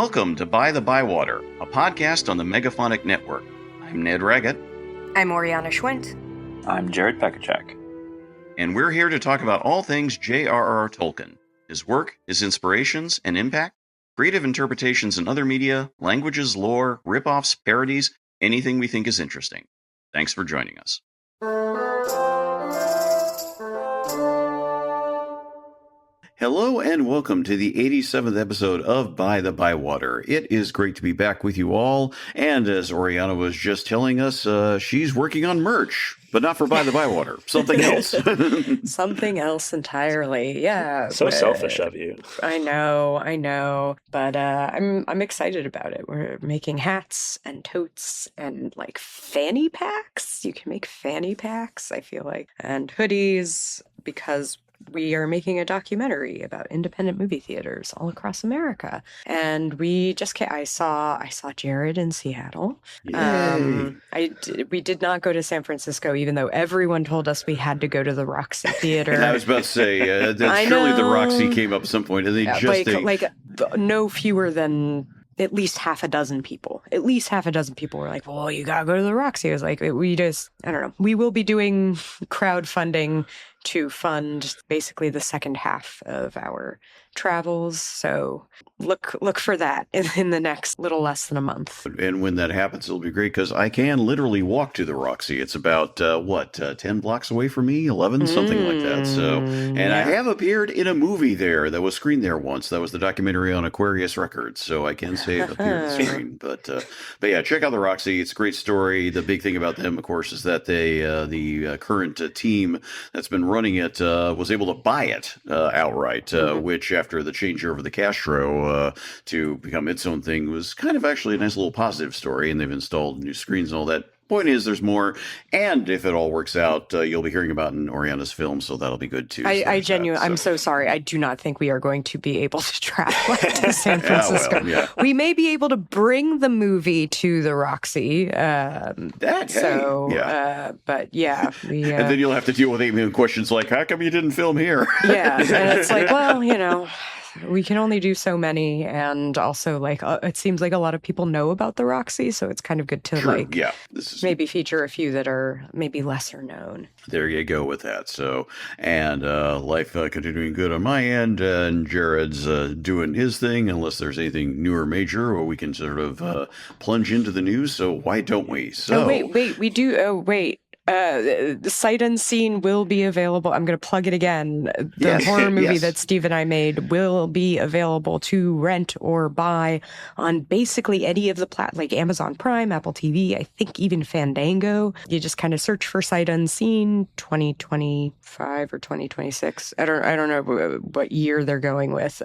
Welcome to By-The-Bywater, a podcast on the Megaphonic Network. I'm Ned Raggett. I'm Oriana Schwint. I'm Jared Pekacek. And we're here to talk about all things J.R.R. Tolkien, his work, his inspirations and impact, creative interpretations in other media, languages, lore, rip-offs, parodies, anything we think is interesting. Thanks for joining us. Hello and welcome to the 87th episode of By-The-Bywater. It is great to be back with you all, and as Oriana was just telling us, she's working on merch, but not for By-The-Bywater, something else. Something else entirely, yeah. So selfish of you. I know, but I'm excited about it. We're making hats and totes and like fanny packs. You can make fanny packs, I feel like, and hoodies, because we are making a documentary about independent movie theaters all across America. And we just I saw Jared in Seattle. We did not go to San Francisco, even though everyone told us we had to go to the Roxy Theater. I was about to say, surely the Roxy came up at some point, and they no fewer than at least half a dozen people were like, well, you gotta go to the Roxy. I was like, I don't know. We will be doing crowdfunding to fund basically the second half of our travels. So look for that in the next little less than a month. And when that happens, it'll be great because I can literally walk to the Roxy. It's about 10 blocks away from me, 11, something like that. So, and I have appeared in a movie there that was screened there once. That was the documentary on Aquarius Records. So I can say it appeared on the screen. But yeah, check out the Roxy. It's a great story. The big thing about them, of course, is that the current team that's been running it was able to buy it outright, which after the changeover of the Castro to become its own thing was kind of actually a nice little positive story, and they've installed new screens and all that. Point is, there's more, and if it all works out, you'll be hearing about in Oriana's film, so that'll be good too. I'm so sorry. I do not think we are going to be able to travel to San Francisco. We may be able to bring the movie to the Roxy. But yeah. And then you'll have to deal with email questions like, how come you didn't film here? Yeah, and it's like, well, we can only do so many, and also it seems like a lot of people know about the Roxy, so it's kind of good to maybe feature a few that are maybe lesser known. There you go with that. So, and life continuing good on my end, and Jared's doing his thing, unless there's anything new or major, or we can sort of plunge into the news. So why don't we? So we do. The Sight Unseen will be available. I'm going to plug it again. The horror movie that Steve and I made will be available to rent or buy on basically any of the like Amazon Prime, Apple TV, I think even Fandango. You just kind of search for Sight Unseen 2025 or 2026. I don't know what year they're going with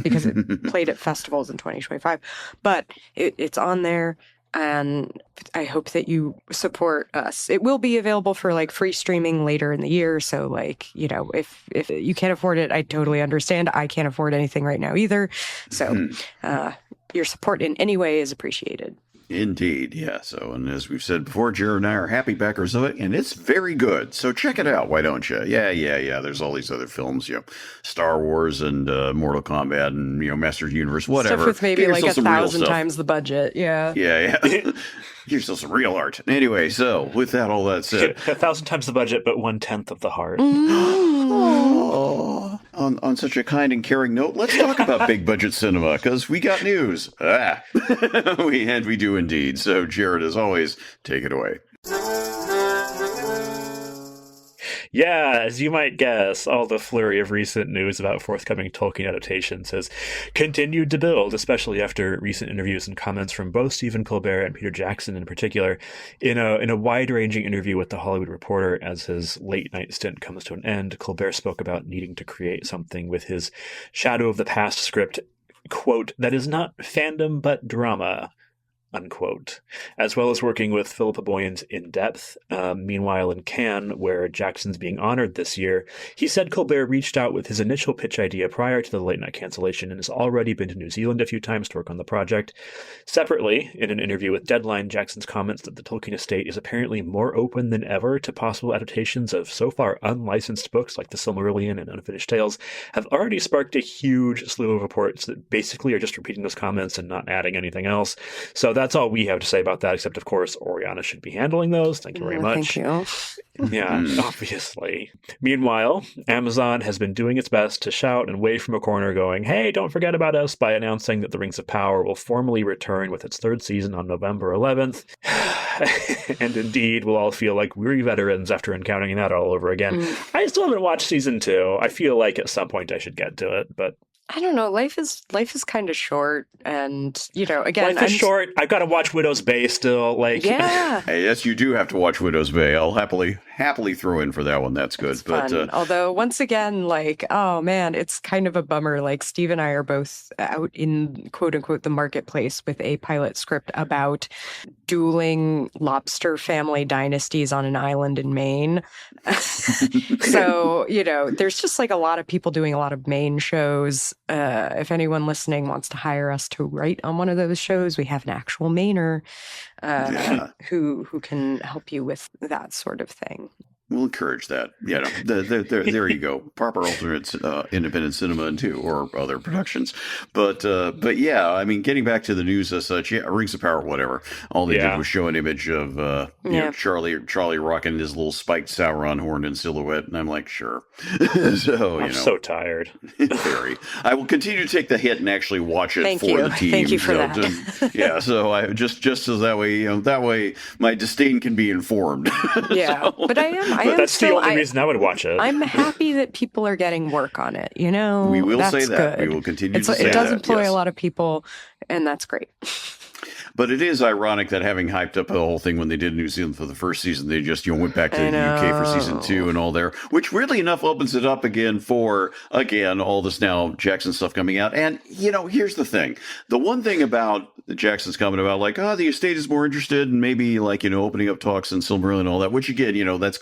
because it played at festivals in 2025, but it's on there. And I hope that you support us. It will be available for free streaming later in the year. So if you can't afford it, I totally understand. I can't afford anything right now either. So your support in any way is appreciated. Indeed, yeah. So, and as we've said before, Jared and I are happy backers of it, and it's very good. So check it out. Why don't you? Yeah. There's all these other films, Star Wars and Mortal Kombat and Masters of the Universe, whatever. Stuff with maybe 1,000 times the budget. Yeah. Yeah. Give yourself some real art. Anyway, so with that, all that said, 1,000 times the budget, but 1/10 of the heart. On such a kind and caring note, let's talk about big budget cinema, because we got news. We do indeed. So, Jared, as always, take it away. Yeah, as you might guess, all the flurry of recent news about forthcoming Tolkien adaptations has continued to build, especially after recent interviews and comments from both Stephen Colbert and Peter Jackson in particular. In a wide-ranging interview with The Hollywood Reporter, as his late-night stint comes to an end, Colbert spoke about needing to create something with his Shadow of the Past script, quote, that is not fandom but drama, unquote, as well as working with Philippa Boyan's In Depth. Meanwhile, in Cannes, where Jackson's being honored this year, he said Colbert reached out with his initial pitch idea prior to the late night cancellation and has already been to New Zealand a few times to work on the project. Separately, in an interview with Deadline, Jackson's comments that the Tolkien estate is apparently more open than ever to possible adaptations of so far unlicensed books like The Silmarillion and Unfinished Tales have already sparked a huge slew of reports that basically are just repeating those comments and not adding anything else. So that's all we have to say about that, except, of course, Oriana should be handling those. Thank you very much. Thank you. Yeah, obviously. Meanwhile, Amazon has been doing its best to shout and wave from a corner going, hey, don't forget about us, by announcing that The Rings of Power will formally return with its third season on November 11th. And indeed, we'll all feel like weary veterans after encountering that all over again. I still haven't watched season 2. I feel like at some point I should get to it, but I don't know. Life is kind of short, and again, life is short. I've got to watch Widow's Bay still. Yeah. Hey, yes, you do have to watch Widow's Bay. I'll happily throw in for that one. That's good. But although once again, oh man, it's kind of a bummer. Like Steve and I are both out in quote unquote the marketplace with a pilot script about dueling lobster family dynasties on an island in Maine. So there's just a lot of people doing a lot of Maine shows. If anyone listening wants to hire us to write on one of those shows, we have an actual Mainer who can help you with that sort of thing. We'll encourage that. There you go. Proper alternate independent cinema and or other productions. But yeah, I mean, getting back to the news as such, Rings of Power, whatever. All they did was show an image of Charlie rocking his little spiked Sauron horn in silhouette, and I'm like, sure. So I'm so tired. Very. I will continue to take the hit and actually watch it for the team. Thank you for that. Yeah. So I just so that way my disdain can be informed. Yeah, so. But I am. But that's the only reason I would watch it. I'm happy that people are getting work on it. We will say that. Good. We will continue to say that. It does employ a lot of people, and that's great. But it is ironic that having hyped up the whole thing when they did New Zealand for the first season, they just went back to the UK for season 2 and all there, which weirdly enough opens it up again for all this now Jackson stuff coming out. And here's the thing: the one thing about the Jackson's comment about the estate is more interested in maybe opening up talks in Silmarillion and all that, which again that's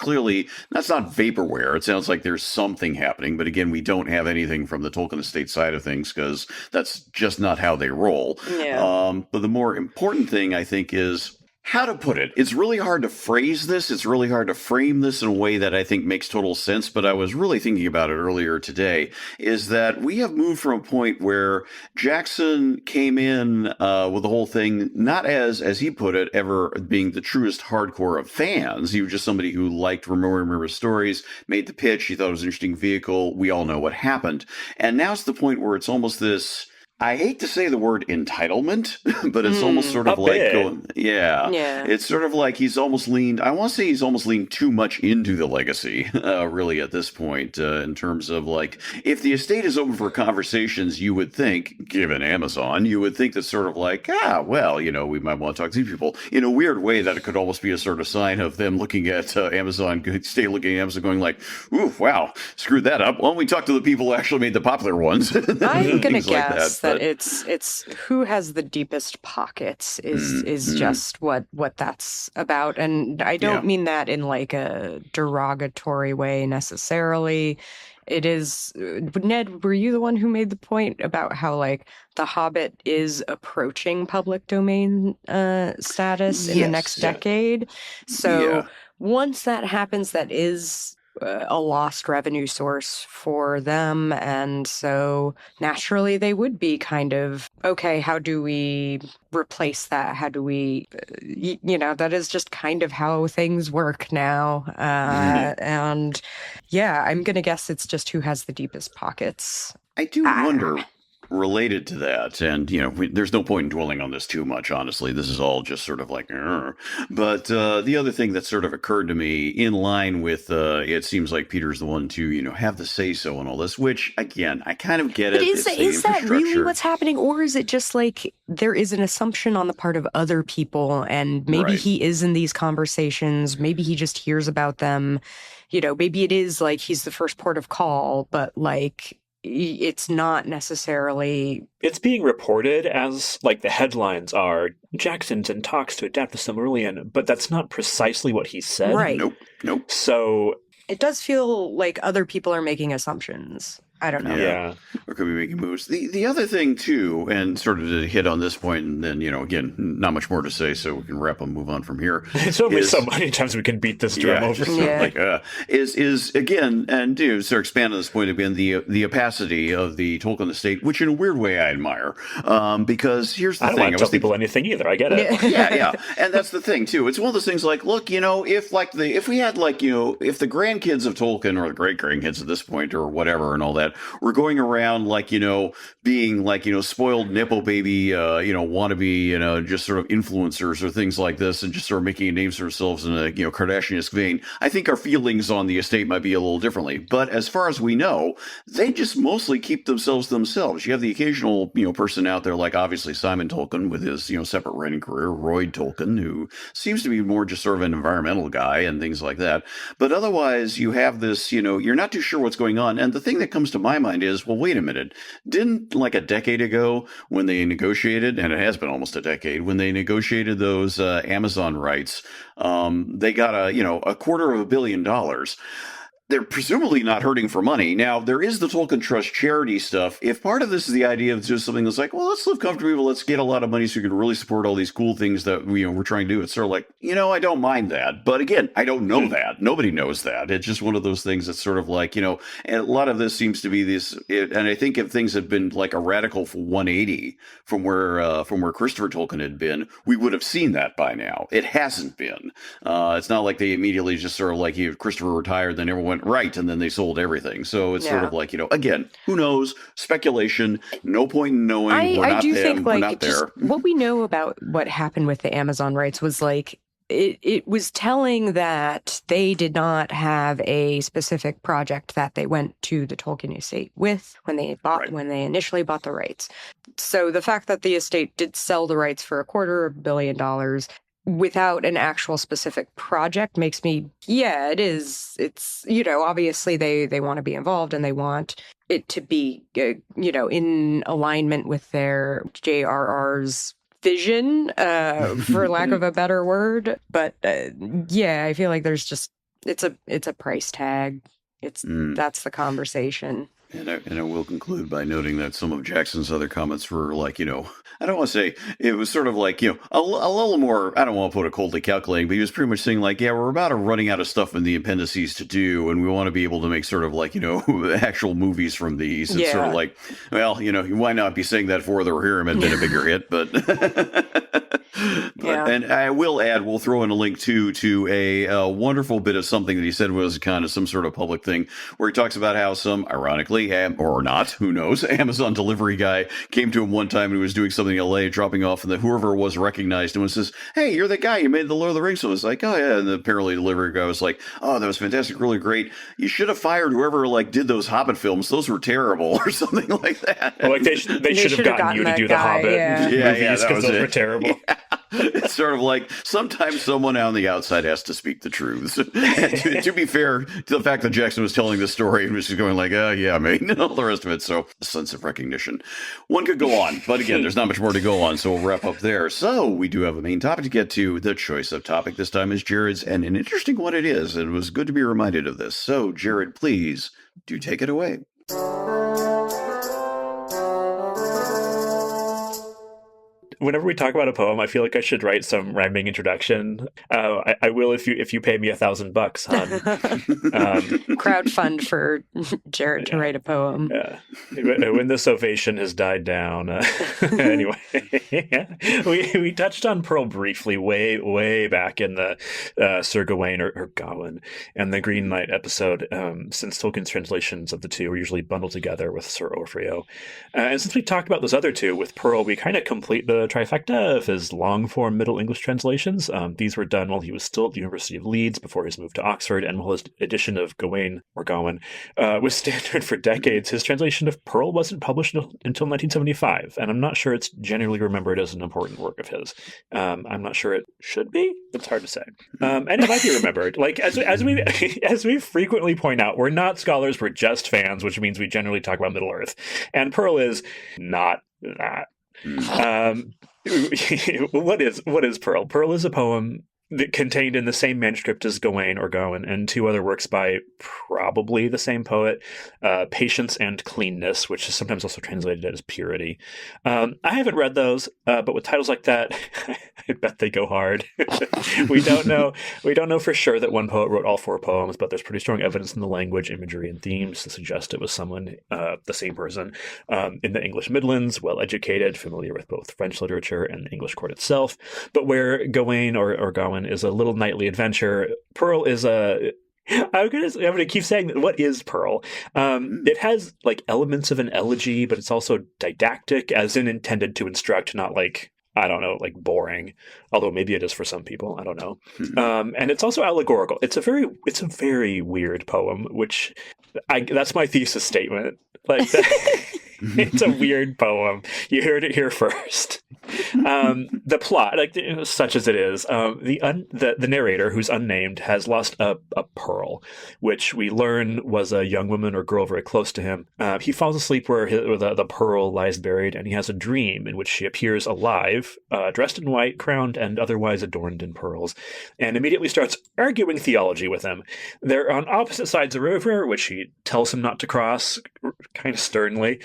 not vaporware. It sounds like there's something happening, but again we don't have anything from the Tolkien estate side of things because that's just not how they roll. Yeah. But the more important thing, I think, is how to put it. It's really hard to phrase this. It's really hard to frame this in a way that I think makes total sense. But I was really thinking about it earlier today, is that we have moved from a point where Jackson came in with the whole thing, not as he put it, ever being the truest hardcore of fans. He was just somebody who liked remember stories, made the pitch. He thought it was an interesting vehicle. We all know what happened. And now it's the point where it's almost this, I hate to say the word entitlement, but it's almost sort of it's sort of like he's almost leaned too much into the legacy, really, at this point, in terms of if the estate is open for conversations, you would think, given Amazon, you would think that sort of we might want to talk to these people in a weird way, that it could almost be a sort of sign of them looking at Amazon going ooh, wow, screwed that up. Why don't we talk to the people who actually made the popular ones? I'm going to guess that it's who has the deepest pockets is just what that's about, and I don't mean that in a derogatory way necessarily. It is, Ned, were you the one who made the point about how The Hobbit is approaching public domain status in the next decade? So once that happens, that is a lost revenue source for them, and so naturally they would be kind of, okay, how do we replace that? How do we that is just kind of how things work now. And I'm gonna guess it's just who has the deepest pockets. I do wonder, related to that, and there's no point in dwelling on this too much, honestly. This is all just sort of but the other thing that sort of occurred to me in line with it seems like Peter's the one to have the say so and all this, which again I kind of get it. Is that really what's happening, or is it just there is an assumption on the part of other people, and maybe he is in these conversations, maybe he just hears about them, maybe it is he's the first port of call, but it's not necessarily... It's being reported as, like, the headlines are, Jackson's in talks to adapt the Silmarillion, but that's not precisely what he said. Right. Nope. So... It does feel like other people are making assumptions. I don't know. Yeah. Or could be making moves. The other thing, too, and sort of to hit on this point, and then, again, not much more to say, so we can wrap and move on from here. It's only so many times we can beat this drum over. Is again, and to sort of expand on this point again, the opacity of the Tolkien estate, which in a weird way I admire. Because here's the thing. I don't want to tell people anything either. I get it. Yeah. And that's the thing, too. It's one of those things like, look, if we had if the grandkids of Tolkien or the great-grandkids at this point or whatever and all that, we're going around being spoiled nipple baby, wannabe, just sort of influencers or things like this, and just sort of making a name for themselves in a Kardashian-esque vein. I think our feelings on the estate might be a little differently, but as far as we know, they just mostly keep themselves. You have the occasional person out there, like obviously Simon Tolkien with his separate writing career, Roy Tolkien, who seems to be more just sort of an environmental guy and things like that. But otherwise, you have this, you're not too sure what's going on, and the thing that comes to my mind is, well, wait a minute. Didn't like a decade ago when they negotiated, and it has been almost a decade, when they negotiated those Amazon rights, they got a $250 million. They're presumably not hurting for money. Now, there is the Tolkien Trust charity stuff. If part of this is the idea of just something that's like, well, let's live comfortably, but let's get a lot of money so we can really support all these cool things that we're trying to do. It's sort of like, I don't mind that. But again, I don't know that. Nobody knows that. It's just one of those things that's sort of like, and a lot of this seems to be and I think if things had been like a radical 180 from where Christopher Tolkien had been, we would have seen that by now. It hasn't been. It's not like they immediately just sort of like Christopher retired, then everyone went right, and then they sold everything. So it's sort of like, again, who knows? Speculation. No point in knowing. We're not them. We're not there. What we know about what happened with the Amazon rights was like, it was telling that they did not have a specific project that they went to the Tolkien estate with when they initially bought the rights. So the fact that the estate did sell the rights for $250 million without an actual specific project makes me, it is. It's, obviously they want to be involved and they want it to be, in alignment with their JRR's vision, for lack of a better word. But I feel like there's just, it's a price tag. That's the conversation. And I will conclude by noting that some of Jackson's other comments were like, I don't want to say, it was sort of like, a little more, I don't want to put it coldly calculating, but he was pretty much saying like, we're about running out of stuff in the appendices to do, and we want to be able to make sort of like, actual movies from these. It's sort of like, well, you might not be saying that for the Rohirrim had been a bigger hit, but... And I will add, we'll throw in a link to a wonderful bit of something that he said was kind of some sort of public thing, where he talks about how some, ironically, or not, who knows, Amazon delivery guy came to him one time and he was doing something in LA, dropping off, and whoever was recognized him and says, hey, you're the guy you made the Lord of the Rings. So it was like, oh yeah, and apparently the delivery guy was like, oh, that was fantastic, really great. You should have fired whoever did those Hobbit films. Those were terrible, or something like that. Well, like they should have gotten you to do the Hobbit movies because those were terrible. Yeah. It's sort of like sometimes someone on the outside has to speak the truth. And to be fair to the fact that Jackson was telling this story and was just going like, yeah, mate, and all the rest of it. So a sense of recognition. One could go on, but again, there's not much more to go on, so we'll wrap up there. So we do have a main topic to get to. The choice of topic this time is Jared's, and an interesting one it is. It was good to be reminded of this. So Jared, please do take it away. Whenever we talk about a poem, I feel like I should write some rhyming introduction. I will if you pay me $1,000, hon. Crowdfund for Jared to write a poem. Yeah. When this ovation has died down. Anyway, we touched on Pearl briefly way back in the Sir Gawain or Gawain and the Green Knight episode, since Tolkien's translations of the two were usually bundled together with Sir Orfeo. And since we talked about those other two with Pearl, we kind of complete the trifecta of his long-form Middle English translations. These were done while he was still at the University of Leeds before his move to Oxford, and while his edition of Gawain was standard for decades, his translation of Pearl wasn't published until 1975, and I'm not sure it's generally remembered as an important work of his. I'm not sure it should be. It's hard to say. And it might be remembered. Like, as we frequently point out, we're not scholars, we're just fans, which means we generally talk about Middle-earth. And Pearl is not that. What is Pearl? Pearl is a poem that contained in the same manuscript as Gawain or Gawain and two other works by probably the same poet, Patience and Cleanness, which is sometimes also translated as Purity. I haven't read those, but with titles like that, I bet they go hard. We don't know for sure that one poet wrote all four poems, but there's pretty strong evidence in the language, imagery, and themes to suggest it was someone, the same person, in the English Midlands, well-educated, familiar with both French literature and the English court itself. But where Gawain or Gawain is a little knightly adventure, Pearl is a... I'm gonna keep saying that. What is Pearl? It has like elements of an elegy, but it's also didactic, as in intended to instruct, not like, I don't know, like boring. Although maybe it is for some people. I don't know. And it's also allegorical. It's a very weird poem, which that's my thesis statement. Like it's a weird poem. You heard it here first. The plot, like such as it is, the narrator, who's unnamed, has lost a pearl, which we learn was a young woman or girl very close to him. He falls asleep where the pearl lies buried, and he has a dream in which she appears alive, dressed in white, crowned, and otherwise adorned in pearls, and immediately starts arguing theology with him. They're on opposite sides of the river, which he tells him not to cross, kind of sternly.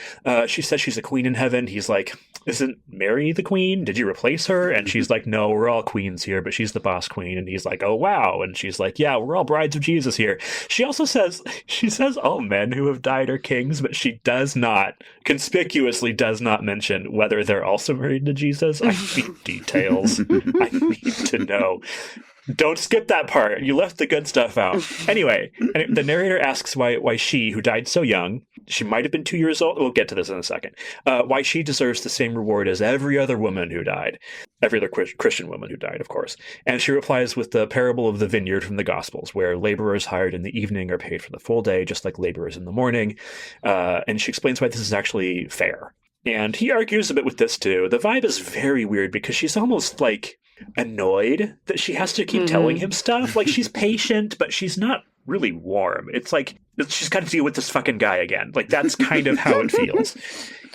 She says she's a queen in heaven. He's like, isn't Mary the queen? Did you replace her? And she's like, no, we're all queens here, but she's the boss queen. And he's like, oh, wow. And she's like, yeah, we're all brides of Jesus here. She also says all men who have died are kings, but she conspicuously does not mention whether they're also married to Jesus. I need details. I need to know. Don't skip that part. You left the good stuff out. Anyway, the narrator asks why she, who died so young, she might have been 2 years old. We'll get to this in a second. Why she deserves the same reward as every other woman who died. Every other Christian woman who died, of course. And she replies with the parable of the vineyard from the Gospels, where laborers hired in the evening are paid for the full day, just like laborers in the morning. And she explains why this is actually fair. And he argues a bit with this, too. The vibe is very weird because she's almost like annoyed that she has to keep telling him stuff. Like, she's patient, but she's not really warm. It's like she's got to deal with this fucking guy again. Like, that's kind of how it feels.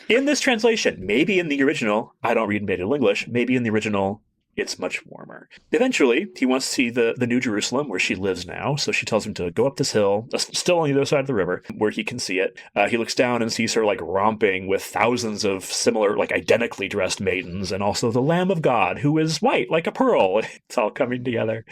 In this translation, maybe in the original, I don't read Middle English, maybe in the original, it's much warmer. Eventually, he wants to see the New Jerusalem, where she lives now, so she tells him to go up this hill, still on the other side of the river, where he can see it. He looks down and sees her, like, romping with thousands of similar, like, identically dressed maidens, and also the Lamb of God, who is white, like a pearl. It's all coming together.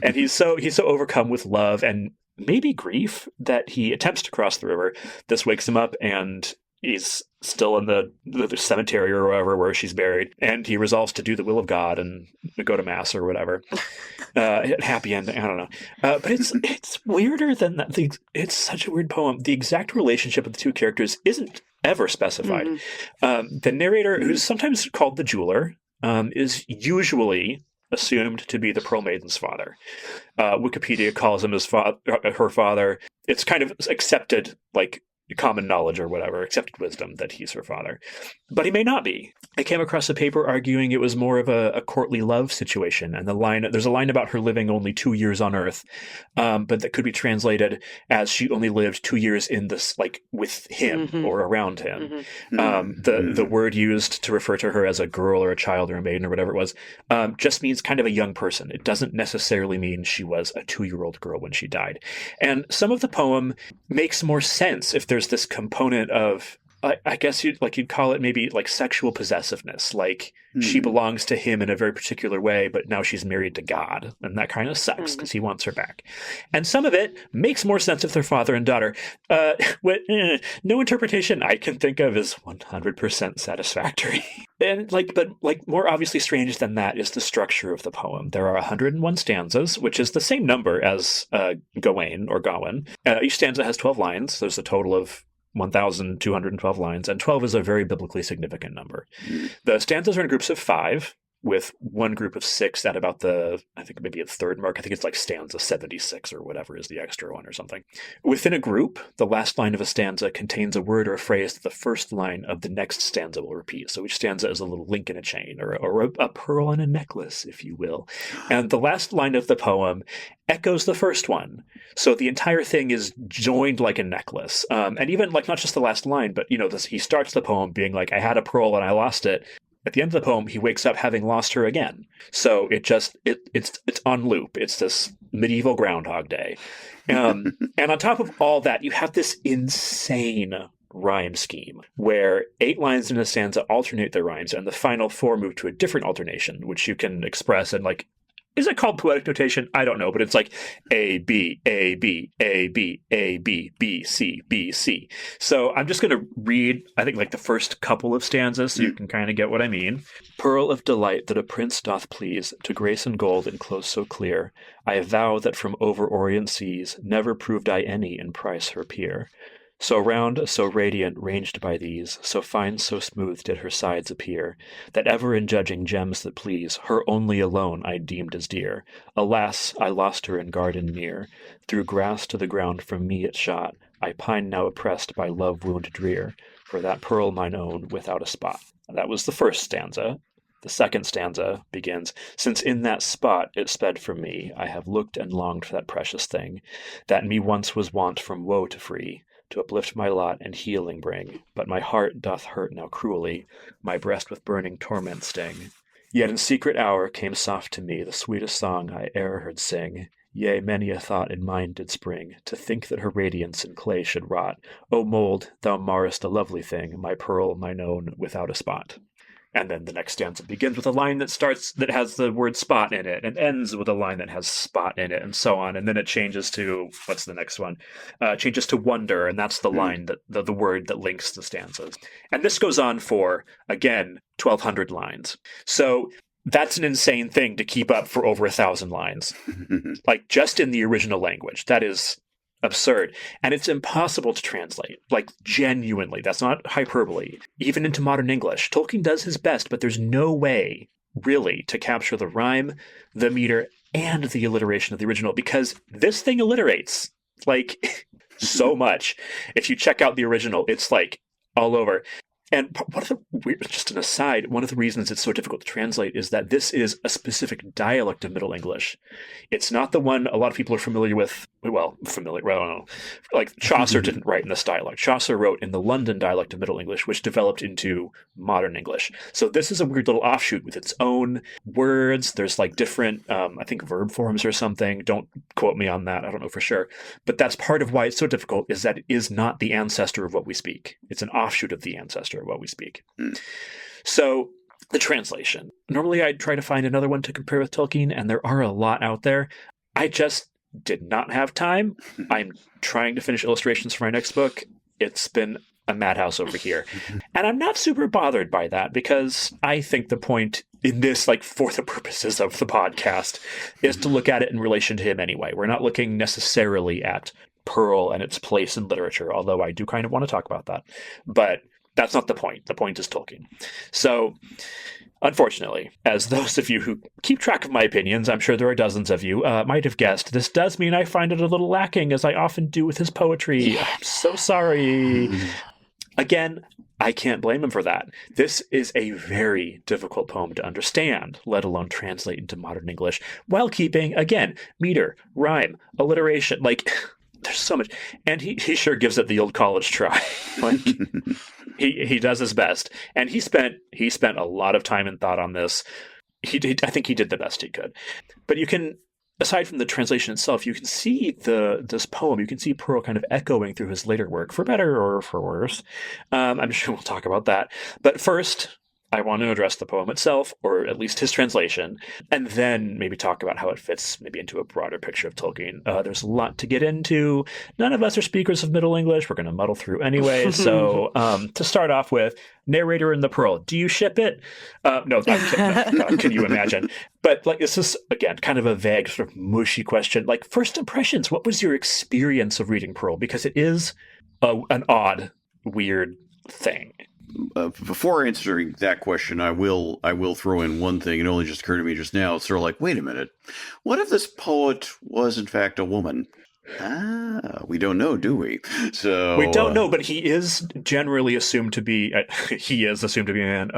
And he's so overcome with love and maybe grief that he attempts to cross the river. This wakes him up, and he's still in the cemetery or wherever where she's buried, and he resolves to do the will of God and go to mass or whatever. Happy ending, I don't know. But it's weirder than that. It's such a weird poem. The exact relationship of the two characters isn't ever specified. The narrator, who's sometimes called the jeweler, is usually assumed to be the Pearl Maiden's father. Wikipedia calls him her father. It's kind of accepted, like, common knowledge or whatever, accepted wisdom that he's her father. But he may not be. I came across a paper arguing it was more of a courtly love situation, and there's a line about her living only 2 years on Earth, but that could be translated as she only lived 2 years in this, like, with him or around him. The word used to refer to her as a girl or a child or a maiden or whatever it was just means kind of a young person. It doesn't necessarily mean she was a 2-year-old girl when she died. And some of the poem makes more sense if there's this component of, I guess you'd call it maybe like sexual possessiveness. Like she belongs to him in a very particular way, but now she's married to God, and that kind of sucks because he wants her back. And some of it makes more sense if they're father and daughter. No interpretation I can think of is 100% satisfactory. And but more obviously strange than that is the structure of the poem. There are 101 stanzas, which is the same number as Gawain or Gawain. Each stanza has 12 lines. There's a total of 1,212 lines, and 12 is a very biblically significant number. The stanzas are in groups of 5, with one group of 6 at about I think maybe a third mark. I think it's like stanza 76 or whatever is the extra one or something. Within a group, the last line of a stanza contains a word or a phrase that the first line of the next stanza will repeat. So each stanza is a little link in a chain, or a pearl in a necklace, if you will. And the last line of the poem echoes the first one. So the entire thing is joined like a necklace. And even like not just the last line, but he starts the poem being like, I had a pearl and I lost it. At the end of the poem, he wakes up having lost her again. So it's on loop. It's this medieval Groundhog Day. And on top of all that, you have this insane rhyme scheme where 8 lines in a stanza alternate their rhymes, and the final 4 move to a different alternation, which you can express in like, is it called poetic notation? I don't know, but it's like A, B, A, B, A, B, A, B, B, C, B, C. So I'm just going to read, I think, like the first couple of stanzas so you can kind of get what I mean. Pearl of delight that a prince doth please, to grace and gold enclose so clear, I vow that from over Orient seas never proved I any in price her peer. So round, so radiant, ranged by these, so fine, so smooth did her sides appear, that ever in judging gems that please, her only alone I deemed as dear. Alas, I lost her in garden near, through grass to the ground from me it shot, I pine now oppressed by love wound drear, for that pearl mine own without a spot. And that was the first stanza. The second stanza begins, since in that spot it sped from me, I have looked and longed for that precious thing, that me once was wont from woe to free, to uplift my lot and healing bring. But my heart doth hurt now cruelly, my breast with burning torment sting. Yet in secret hour came soft to me the sweetest song I e'er heard sing. Yea, many a thought in mind did spring, to think that her radiance in clay should rot. O mold, thou marrest a lovely thing, my pearl, mine own, without a spot. And then the next stanza begins with a line that has the word spot in it, and ends with a line that has spot in it, and so on. And then it changes to, what's the next one? Changes to wonder, and that's the line, that the word that links the stanzas. And this goes on for, again, 1,200 lines. So that's an insane thing to keep up for over 1,000 lines. Like, just in the original language. That is absurd. And it's impossible to translate. Like, genuinely. That's not hyperbole. Even into modern English. Tolkien does his best, but there's no way, really, to capture the rhyme, the meter, and the alliteration of the original, because this thing alliterates, like, so much. If you check out the original, it's, like, all over. And just an aside, one of the reasons it's so difficult to translate is that this is a specific dialect of Middle English. It's not the one a lot of people are familiar with. I don't know. Like, Chaucer didn't write in this dialect. Chaucer wrote in the London dialect of Middle English, which developed into modern English. So this is a weird little offshoot with its own words. There's like different, I think, verb forms or something. Don't quote me on that. I don't know for sure. But that's part of why it's so difficult, is that it is not the ancestor of what we speak. It's an offshoot of the ancestor of what we speak. So the translation. Normally I'd try to find another one to compare with Tolkien, and there are a lot out there. I just did not have time. I'm trying to finish illustrations for my next book. It's been a madhouse over here. And I'm not super bothered by that, because I think the point in this, like, for the purposes of the podcast, is to look at it in relation to him anyway. We're not looking necessarily at Pearl and its place in literature, although I do kind of want to talk about that. But that's not the point. The point is Tolkien. So, unfortunately, as those of you who keep track of my opinions, I'm sure there are dozens of you, might have guessed, this does mean I find it a little lacking, as I often do with his poetry. Yeah. I'm so sorry. Again, I can't blame him for that. This is a very difficult poem to understand, let alone translate into modern English, while keeping, again, meter, rhyme, alliteration. Like, there's so much. And he sure gives it the old college try. Like, he does his best. And he spent a lot of time and thought on this. I think he did the best he could. But you can, aside from the translation itself, you can see this poem, you can see Pearl kind of echoing through his later work, for better or for worse. I'm sure we'll talk about that. But first, I want to address the poem itself, or at least his translation, and then maybe talk about how it fits maybe into a broader picture of Tolkien. There's a lot to get into. None of us are speakers of Middle English. We're going to muddle through anyway. So to start off with, narrator and the Pearl. Do you ship it? No, can you imagine? But like, this is, again, kind of a vague, sort of mushy question. Like, first impressions, what was your experience of reading Pearl? Because it is an odd weird thing. Before answering that question, I will throw in one thing. It only just occurred to me just now. It's sort of like, wait a minute. What if this poet was in fact a woman? We don't know, do we? So we don't know, but he is generally assumed to be. He is assumed to be a man,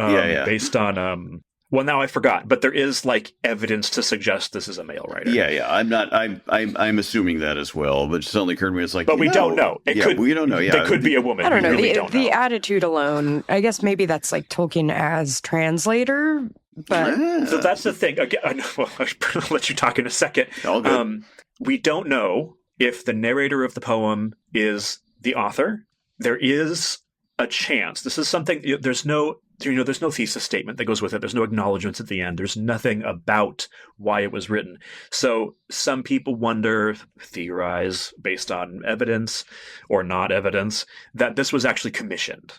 based on. Well, now I forgot, but there is like evidence to suggest this is a male writer. Yeah. I'm assuming that as well, but it suddenly occurred to me, it's like, but we don't know. We don't know. Yeah, it could be a woman. I don't know. Really the attitude alone. I guess maybe that's like Tolkien as translator. But so that's the thing. Again, I'll let you talk in a second. All good. We don't know if the narrator of the poem is the author. There is a chance. This is something. There's no thesis statement that goes with it. There's no acknowledgments at the end. There's nothing about why it was written. So some people theorize, based on evidence or not evidence, that this was actually commissioned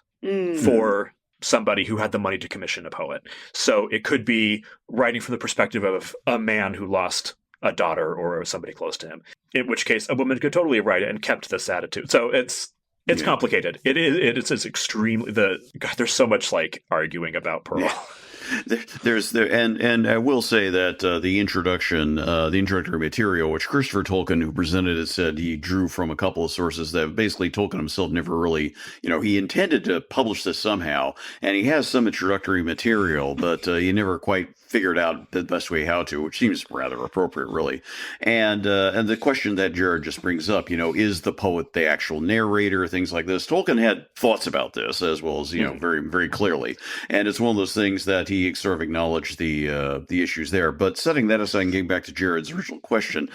for somebody who had the money to commission a poet. So it could be writing from the perspective of a man who lost a daughter or somebody close to him, in which case a woman could totally write it and kept this attitude. So it's complicated. It's extremely there's so much like arguing about Pearl. Yeah. And I will say that the introductory material, which Christopher Tolkien, who presented it, said he drew from a couple of sources that basically Tolkien himself never really, he intended to publish this somehow, and he has some introductory material, but he never quite figured out the best way how to, which seems rather appropriate, really. And the question that Jared just brings up, is the poet the actual narrator, things like this. Tolkien had thoughts about this as well as, very, very clearly. And it's one of those things that he sort of acknowledged the issues there. But setting that aside and getting back to Jared's original question,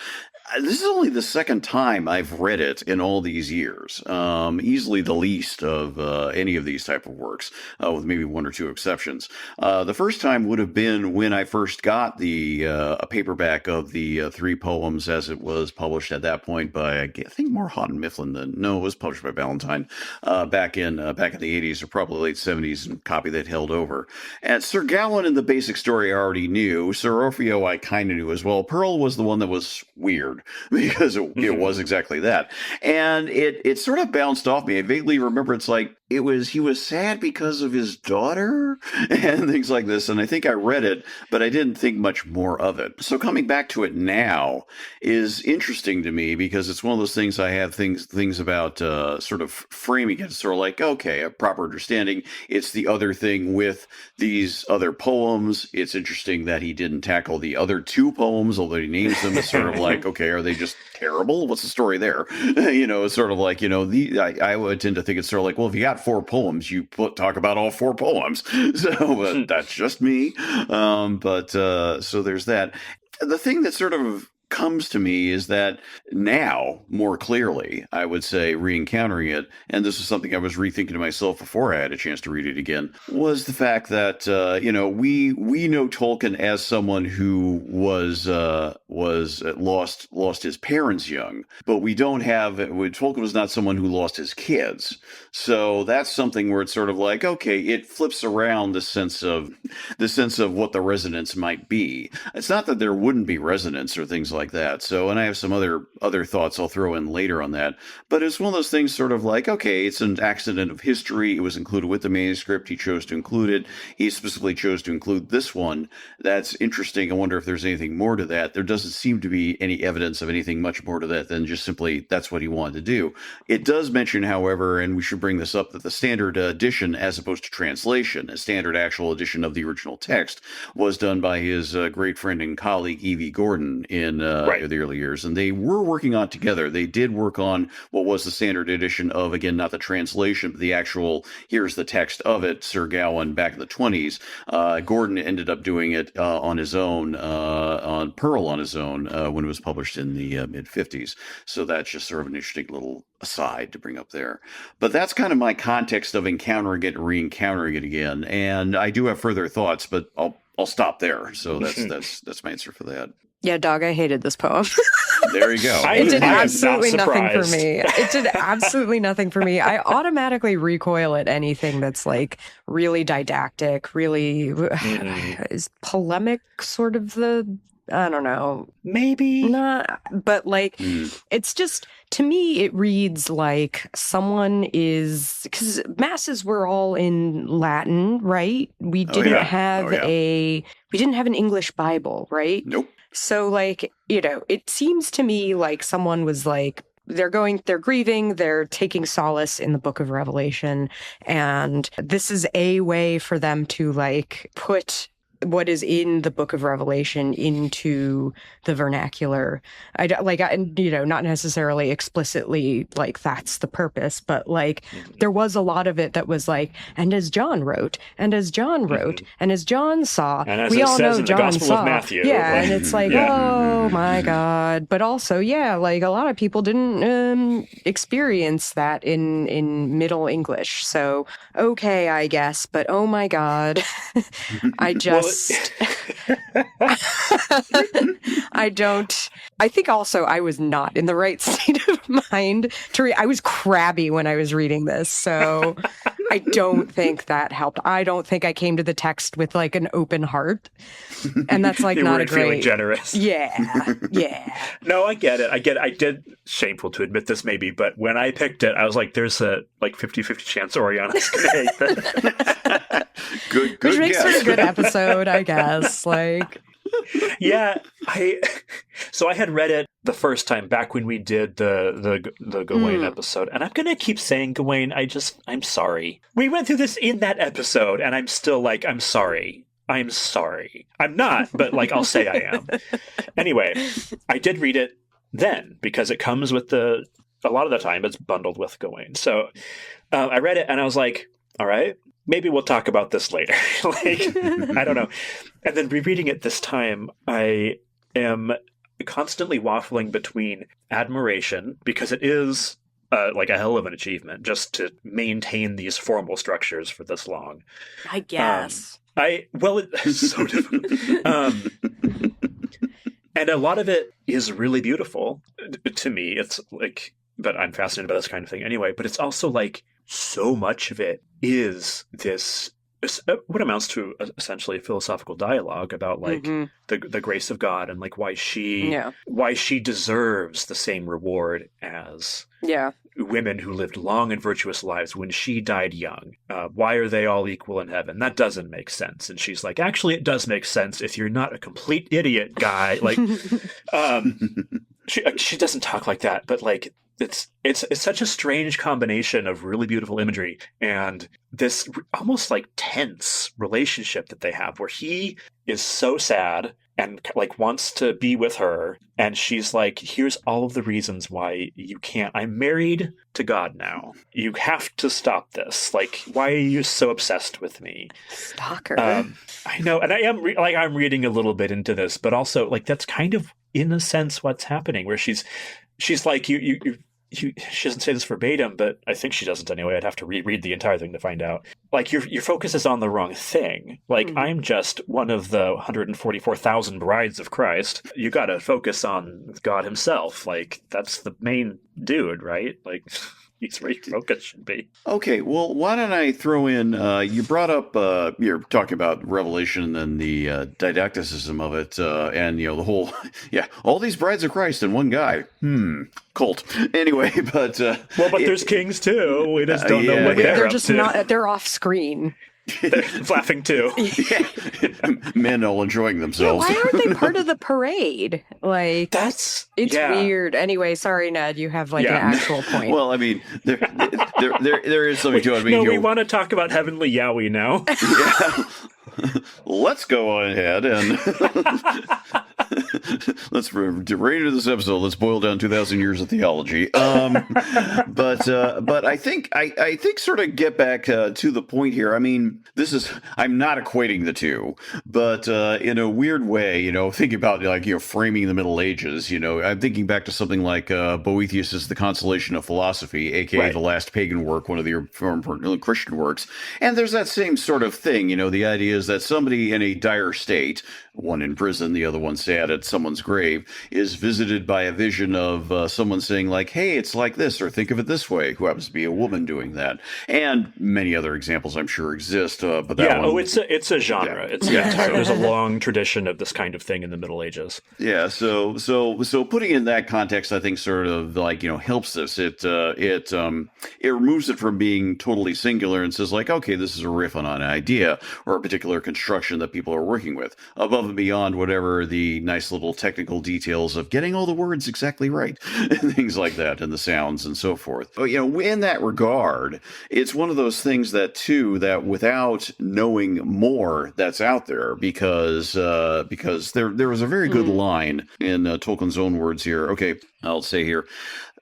this is only the second time I've read it in all these years. Easily the least of any of these type of works, with maybe one or two exceptions. The first time would have been when I first got a paperback of the three poems as it was published at that point by, I think, more Houghton Mifflin it was published by Ballantine back in the 80s or probably late 70s, and copy that held over. And Sir Gawain and the basic story I already knew. Sir Orfeo I kind of knew as well. Pearl was the one that was weird, because it was exactly that. And it sort of bounced off me. I vaguely remember it's like he was sad because of his daughter and things like this. And I think I read it, but I didn't think much more of it. So coming back to it now is interesting to me, because it's one of those things I have things about sort of framing it. Sort of like, okay, a proper understanding. It's the other thing with these other poems. It's interesting that he didn't tackle the other two poems, although he names them. It's sort of like, okay, are they just terrible? What's the story there? It's sort of like, I would tend to think it's sort of like, well, if you got 4 poems, you talk about all 4 poems. So that's just me. So there's that. The thing that sort of comes to me is that now, more clearly, I would say, re-encountering it, and this is something I was rethinking to myself before I had a chance to read it again, was the fact that, we know Tolkien as someone who was lost his parents young, but we don't have, Tolkien was not someone who lost his kids. So that's something where it's sort of like, okay, it flips around the sense of what the resonance might be. It's not that there wouldn't be resonance or things like that. So, and I have some other thoughts I'll throw in later on that. But it's one of those things sort of like, okay, it's an accident of history. It was included with the manuscript. He chose to include it. He specifically chose to include this one. That's interesting. I wonder if there's anything more to that. There doesn't seem to be any evidence of anything much more to that than just simply that's what he wanted to do. It does mention, however, and we should bring this up, that the standard edition, as opposed to translation, a standard actual edition of the original text, was done by his great friend and colleague Evie Gordon in the early years. And they were working on it together. They did work on what was the standard edition of, again, not the translation, but the actual, here's the text of it, Sir Gawain, back in the 20s. Gordon ended up doing it on his own, on Pearl on his own, when it was published in the mid-50s. So that's just sort of an interesting little aside to bring up there. But that's kind of my context of encountering it and re-encountering it again. And I do have further thoughts, but I'll stop there. So that's my answer for that. Yeah, dog, I hated this poem. There you go. It did absolutely nothing for me. It did absolutely nothing for me. I automatically recoil at anything that's like really didactic, really is polemic sort of the I don't know. Maybe. Not, but like, it's just, to me, it reads like someone is, because masses were all in Latin, right? We didn't have we didn't have an English Bible, right? Nope. So like, it seems to me like someone was like, they're grieving, they're taking solace in the book of Revelation. And this is a way for them to like put what is in the book of Revelation into the vernacular. Not necessarily explicitly like that's the purpose, but like there was a lot of it that was like, and as John wrote, and as John wrote, and as John saw, and as we all know in John the Gospel saw. of Matthew. Yeah, and it's like, oh my God. But also, like a lot of people didn't experience that in Middle English. So, okay, I guess, but oh my God. I think also I was not in the right state of mind to read. I was crabby when I was reading this, so I don't think that helped. I don't think I came to the text with like an open heart, and that's like not a great. Feeling generous. Yeah. No, I get it. I did. Shameful to admit this, maybe, but when I picked it, I was like, "There's a 50-50 chance Oriana's gonna hate this." Good Which makes guess. for a good episode, I guess. Like, yeah, so I had read it the first time back when we did the Gawain episode, and I'm gonna keep saying Gawain. I'm sorry. We went through this in that episode, and I'm still like, I'm sorry. I'm sorry. I'm not, but like I'll say I am. Anyway, I did read it then because it comes with a lot of the time it's bundled with Gawain. So I read it and I was like, all right, maybe we'll talk about this later. Like, I don't know. And then rereading it this time, I am constantly waffling between admiration, because it is like a hell of an achievement just to maintain these formal structures for this long. I guess. It's so difficult. And a lot of it is really beautiful to me. It's like, but I'm fascinated by this kind of thing anyway. But it's also like so much of it is this, what amounts to essentially a philosophical dialogue about like the grace of God and like why she deserves the same reward as women who lived long and virtuous lives when she died young. Why are they all equal in heaven? That doesn't make sense. And she's like, actually, it does make sense if you're not a complete idiot, guy. Like, she doesn't talk like that, but like it's such a strange combination of really beautiful imagery and this almost like tense relationship that they have, where he is so sad and like wants to be with her, and she's like, here's all of the reasons why you can't. I'm married to God now. You have to stop this. Like, why are you so obsessed with me? Stalker. I know, and I am I'm reading a little bit into this, but also like that's kind of in a sense what's happening, where she's like she doesn't say this verbatim, but I think she doesn't anyway. I'd have to reread the entire thing to find out. Like, your focus is on the wrong thing. Like, I'm just one of the 144,000 brides of Christ. You got to focus on God himself. Like, that's the main dude, right? Like, he's where your focus should be. Okay, well, why don't I throw in, you brought up, you're talking about Revelation and the didacticism of it, and, the whole, all these brides of Christ and one guy. Cult. Anyway, but... but there's kings, too. We just don't know what they're just up to. They're off screen. They're laughing, too. Men all enjoying themselves. Why aren't they part of the parade? Like, it's weird. Anyway, sorry, Ned, you have an actual point. Well, I mean, there is something to it. I mean, we want to talk about Heavenly Yowie now. Let's go ahead and let's right into this episode. Let's boil down 2,000 years of theology. But I think sort of get back to the point here. I mean, I'm not equating the two, but in a weird way, thinking about framing the Middle Ages. I'm thinking back to something like Boethius's The Consolation of Philosophy, aka the last pagan work, one of the more important Christian works. And there's that same sort of thing. The idea is that somebody in a dire state, one in prison, the other one sad at someone's grave is visited by a vision of someone saying like, hey, it's like this, or think of it this way, who happens to be a woman doing that. And many other examples I'm sure exist. But that one, it's a genre. There's a long tradition of this kind of thing in the Middle Ages. Yeah, so putting it in that context, I think sort of like, helps this. It removes it from being totally singular and says like, okay, this is a riff on an idea or a particular construction that people are working with, above and beyond whatever the nice little technical details of getting all the words exactly right and things like that, and the sounds and so forth. But in that regard, it's one of those things that without knowing more that's out there, because there was a very good line in Tolkien's own words here. Okay, I'll say here.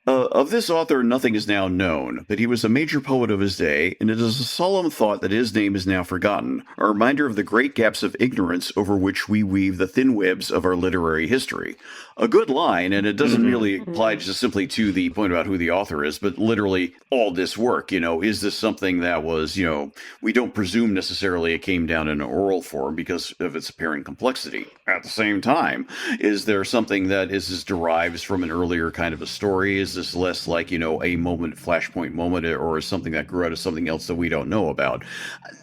Of this author, nothing is now known, but he was a major poet of his day, and it is a solemn thought that his name is now forgotten, a reminder of the great gaps of ignorance over which we weave the thin webs of our literary history. A good line, and it doesn't really apply just simply to the point about who the author is, but literally all this work, is this something that was, we don't presume necessarily it came down in an oral form because of its apparent complexity. At the same time, is there something that derives from an earlier kind of a story? Is this less like, a flashpoint moment, or something that grew out of something else that we don't know about?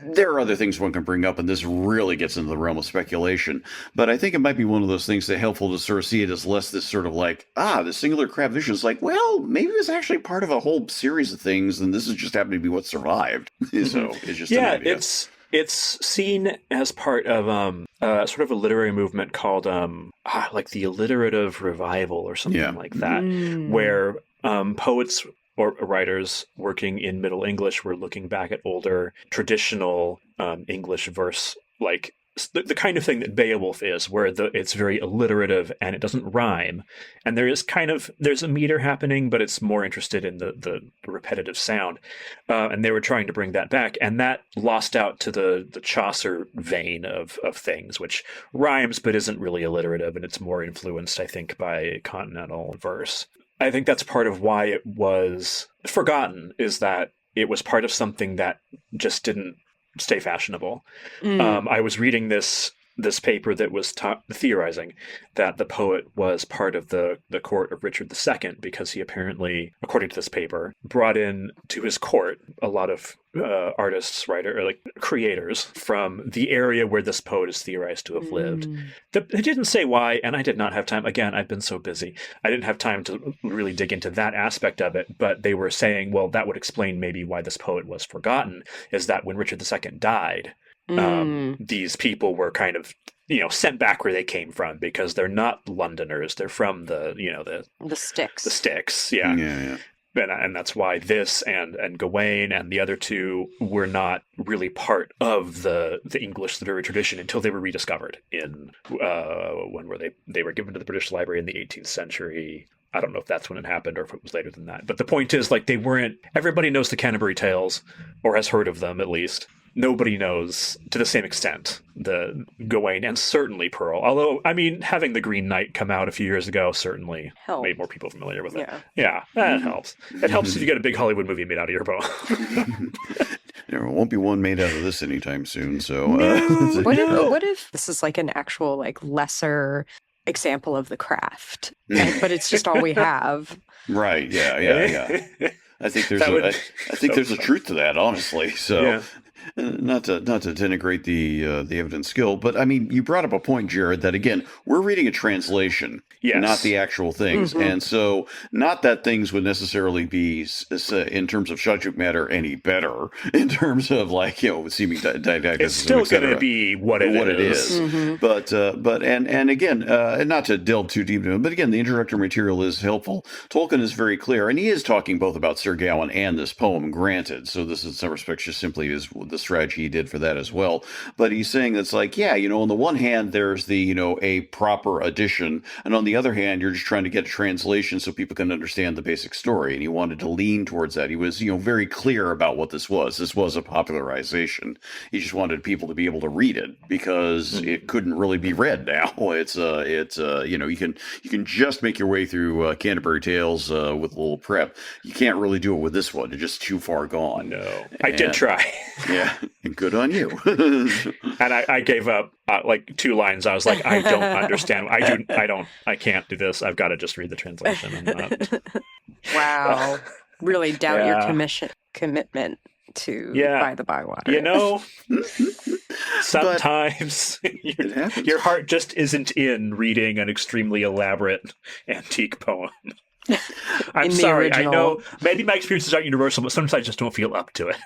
There are other things one can bring up, and this really gets into the realm of speculation. But I think it might be one of those things that's helpful to sort of see it as less this sort of like, the singular craft vision is like, well, maybe it was actually part of a whole series of things, and this is just happened to be what survived. So it's just an idea. It's seen as part of sort of a literary movement called like the alliterative revival or something like that, where poets or writers working in Middle English were looking back at older traditional English verse, like the kind of thing that Beowulf is, where it's very alliterative and it doesn't rhyme, and there's a meter happening, but it's more interested in the repetitive sound, and they were trying to bring that back, and that lost out to the Chaucer vein of things, which rhymes but isn't really alliterative, and it's more influenced, I think, by continental verse. I think that's part of why it was forgotten, is that it was part of something that just didn't stay fashionable. I was reading this paper that was theorizing that the poet was part of the court of Richard II, because he apparently, according to this paper, brought in to his court a lot of artists, creators from the area where this poet is theorized to have lived. It didn't say why, and I did not have time. Again, I've been so busy. I didn't have time to really dig into that aspect of it, but they were saying, well, that would explain maybe why this poet was forgotten, is that when Richard II died, these people were kind of, sent back where they came from, because they're not Londoners. They're from the sticks. The sticks, yeah. And that's why this and Gawain and the other two were not really part of the English literary tradition until they were rediscovered in when were they were given to the British Library in the 18th century. I don't know if that's when it happened or if it was later than that. But the point is, like, they weren't. Everybody knows the Canterbury Tales, or has heard of them at least. Nobody knows to the same extent the Gawain, and certainly Pearl. Although, I mean, having the Green Knight come out a few years ago certainly made more people familiar with it. Yeah, that helps. It helps if you get a big Hollywood movie made out of your poem. There won't be one made out of this anytime soon. So, what if this is like an actual, like, lesser example of the craft, but it's just all we have? Right? Yeah. I think there's a truth to that, honestly. So. Yeah. Not to denigrate the evidence skill, but I mean, you brought up a point, Jared, that again, we're reading a translation, not the actual things. And so not that things would necessarily be, in terms of subject matter, any better in terms of, like, seeming didacticism. It's still going to be what it is. But again, and not to delve too deep into it, but again, the introductory material is helpful. Tolkien is very clear, and he is talking both about Sir Gawain and this poem, granted. So this, in some respects, just simply is the strategy he did for that as well. But he's saying that's like, on the one hand, there's the, a proper edition, and on the other hand, you're just trying to get a translation so people can understand the basic story. And he wanted to lean towards that. He was, very clear about what this was. This was a popularization. He just wanted people to be able to read it, because it couldn't really be read now. You can just make your way through Canterbury Tales with a little prep. You can't really do it with this one. It's just too far gone. No, I did try. Yeah. Yeah, good on you. And I gave up like 2 lines. I was like, I don't understand. I can't do this. I've got to just read the translation. I'm not. Wow. Really doubt your commitment to By-The-Bywater. You know, sometimes your heart just isn't in reading an extremely elaborate antique poem. I'm sorry. I know maybe my experiences aren't universal, but sometimes I just don't feel up to it.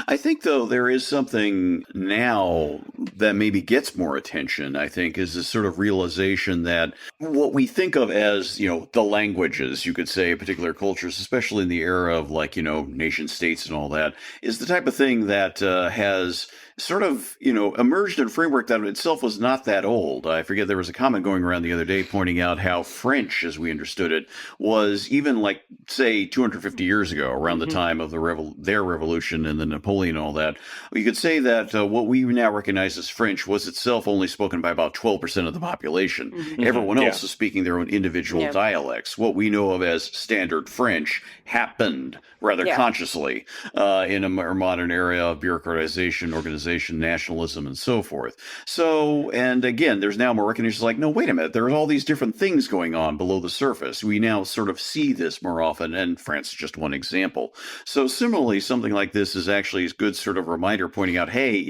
I think, though, there is something now that maybe gets more attention, I think, is this sort of realization that what we think of as, the languages, you could say, particular cultures, especially in the era of, nation states and all that, is the type of thing that has sort of, emerged in a framework that itself was not that old. I forget, there was a comment going around the other day pointing out how French, as we understood it, was even say 250 years ago, around the time of their revolution and the Napoleon and all that. You could say that what we now recognize as French was itself only spoken by about 12% of the population. Everyone else is speaking their own individual dialects. What we know of as standard French happened rather consciously in a more modern era of bureaucratization, organization, nationalism, and so forth. So, and again, there's now more recognition no, wait a minute, there's all these different things going on below the surface. We now sort of see this more often, and France is just one example. So similarly, something like this is actually a good sort of reminder pointing out, hey,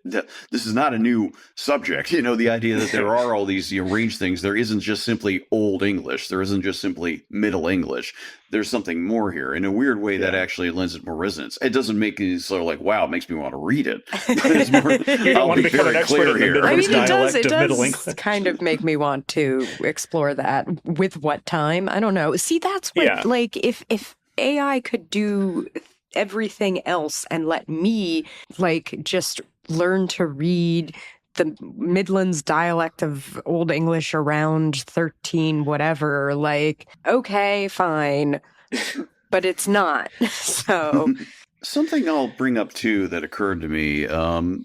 this is not a new subject. The idea that there are all these arranged things. There isn't just simply Old English. There isn't just simply Middle English. There's something more here. In a weird way, that actually lends it more resonance. It doesn't make it sort of wow, it makes me want to read it. It's more, you don't want to become an expert in the it does kind of make me want to explore that. With what time? I don't know. See, that's what, if AI could do everything else and let me just learn to read the Midlands dialect of Old English around 13 whatever, okay, fine, but it's not. So something I'll bring up too that occurred to me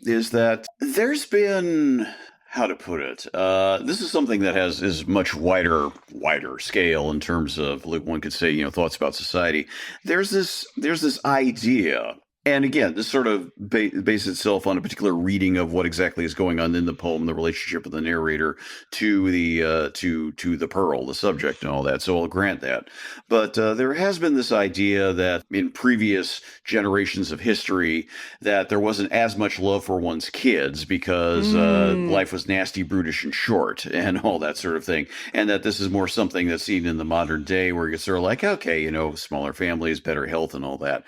is that there's been, how to put it, this is something that is much wider scale in terms of, one could say, thoughts about society. There's this idea. And again, this sort of bases itself on a particular reading of what exactly is going on in the poem, the relationship of the narrator to the pearl, the subject, and all that. So I'll grant that. But there has been this idea that in previous generations of history that there wasn't as much love for one's kids because life was nasty, brutish, and short, and all that sort of thing. And that this is more something that's seen in the modern day, where you're sort of okay, smaller families, better health, and all that.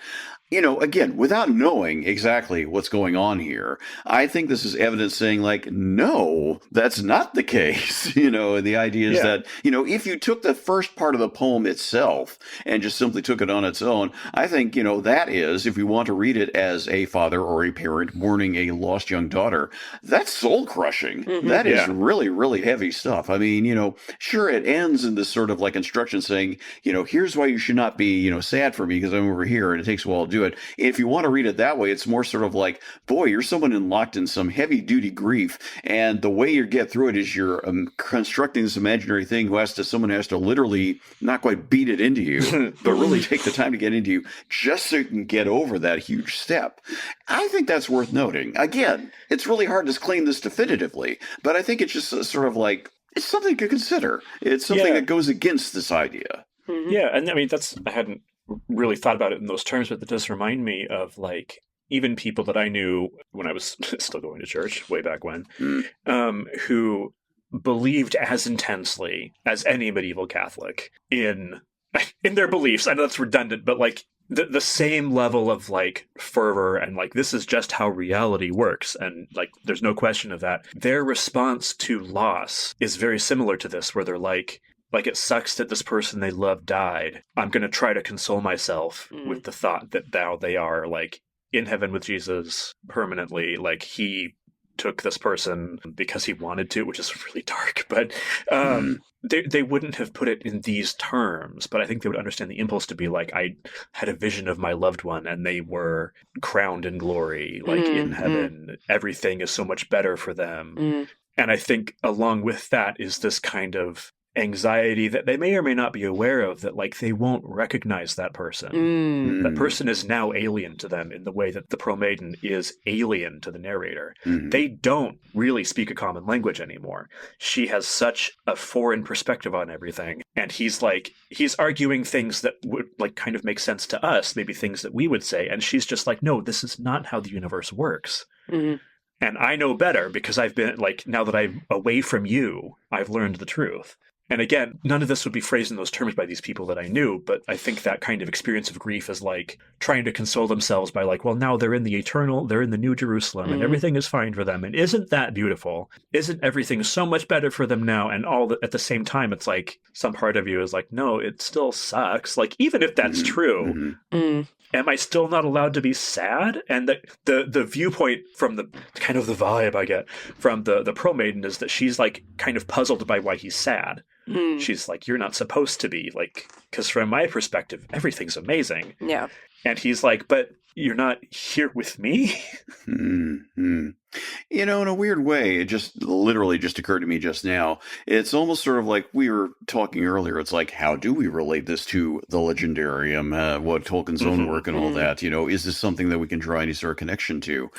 Again, without knowing exactly what's going on here, I think this is evidence saying no, that's not the case. And the idea is that, if you took the first part of the poem itself and just simply took it on its own, I think, that is, if we want to read it as a father or a parent mourning a lost young daughter, that's soul crushing. That is really, really heavy stuff. I mean, sure, it ends in this sort of instruction saying, here's why you should not be, sad for me because I'm over here and it takes a while to do it. If you want to read it that way, it's more sort of boy, you're someone locked in some heavy duty grief, and the way you get through it is you're constructing this imaginary thing someone has to literally not quite beat it into you, but really take the time to get into you just so you can get over that huge step. I think that's worth noting. Again, it's really hard to claim this definitively, but I think it's just sort of it's something to consider. It's something that goes against this idea. Yeah, and I mean, I hadn't really thought about it in those terms, but that does remind me of even people that I knew when I was still going to church way back when, who believed as intensely as any medieval Catholic in their beliefs. I know that's redundant, but the same level of fervor and this is just how reality works, and there's no question of that. Their response to loss is very similar to this, where they're it sucks that this person they love died. I'm going to try to console myself with the thought that now they are in heaven with Jesus permanently. He took this person because he wanted to, which is really dark. But they wouldn't have put it in these terms. But I think they would understand the impulse to be I had a vision of my loved one and they were crowned in glory, in heaven. Everything is so much better for them. And I think along with that is this kind of anxiety that they may or may not be aware of, that like they won't recognize that person. That person is now alien to them in the way that the Pearl Maiden is alien to the narrator. They don't really speak a common language anymore. She has such a foreign perspective on everything, and he's arguing things that would like kind of make sense to us, maybe things that we would say, and she's just like, no, this is not how the universe works. And I know better because I've been like, now that I'm away from you, I've learned the truth. And again, none of this would be phrased in those terms by these people that I knew, but I think that kind of experience of grief is like trying to console themselves by like, well, now they're in the eternal, they're in the New Jerusalem, and everything is fine for them. And isn't that beautiful? Isn't everything so much better for them now? And at the same time, it's like some part of you is like, no, it still sucks. Like, even if that's true, am I still not allowed to be sad? And the viewpoint from the kind of the vibe I get from the Pearl Maiden is that she's like kind of puzzled by why he's sad. She's like, you're not supposed to be, like, because from my perspective, everything's amazing. Yeah. And he's like, but you're not here with me? You know, in a weird way, it just literally just occurred to me just now. It's almost sort of like we were talking earlier. It's like, how do we relate this to the legendarium, what Tolkien's own work and all that? You know, is this something that we can draw any sort of connection to?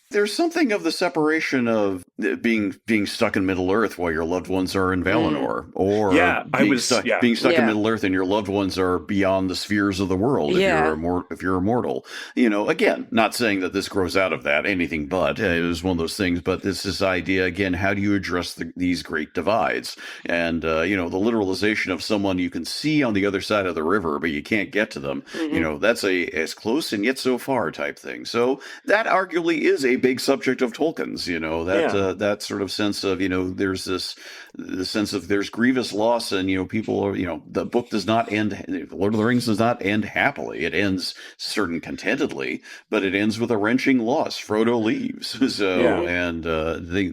There's something of the separation of being stuck in Middle Earth while your loved ones are in Valinor, or being stuck in Middle Earth and your loved ones are beyond the spheres of the world. If you're immortal, you know. Again, not saying that this grows out of that, anything but it was one of those things. But this idea again: how do you address these great divides? And you know, the literalization of someone you can see on the other side of the river, but you can't get to them. You know, that's as close and yet so far type thing. So that arguably is a big subject of Tolkien's, you know, that sort of sense of, you know, there's the sense of there's grievous loss, and, you know, people are, you know, the book does not end, Lord of the Rings does not end happily. It ends certain contentedly, but it ends with a wrenching loss. Frodo leaves. So, and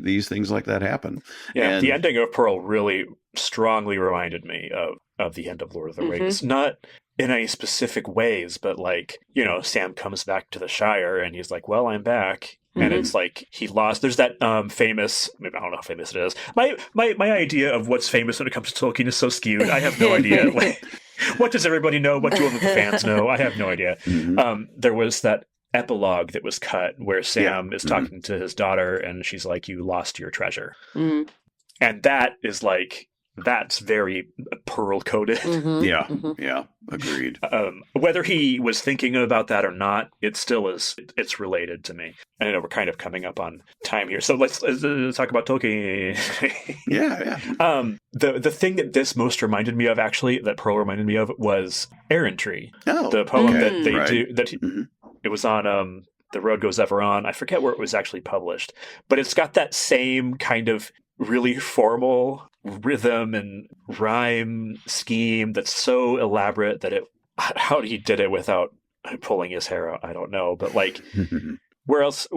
these things like that happen. Yeah, and the ending of Pearl really strongly reminded me of the end of Lord of the Rings. Not in any specific ways, but like, you know, Sam comes back to the Shire and he's like, well, I'm back. And it's like he lost. There's that famous. Maybe I don't know how famous it is. My idea of what's famous when it comes to Tolkien is so skewed. I have no idea. Like, what does everybody know? What do the fans know? I have no idea. There was that epilogue that was cut where Sam is talking to his daughter, and she's like, "You lost your treasure," and that is like. That's very pearl coded. Yeah, agreed. Whether he was thinking about that or not, it still is. It's related to me. I know we're kind of coming up on time here, so let's talk about Tolkien. The thing that this most reminded me of, actually, that Pearl reminded me of, was Errantry, the poem that they do. That it was on The Road Goes Ever On. I forget where it was actually published, but it's got that same kind of really formal rhythm and rhyme scheme that's so elaborate that how he did it without pulling his hair out, I don't know. But like, where else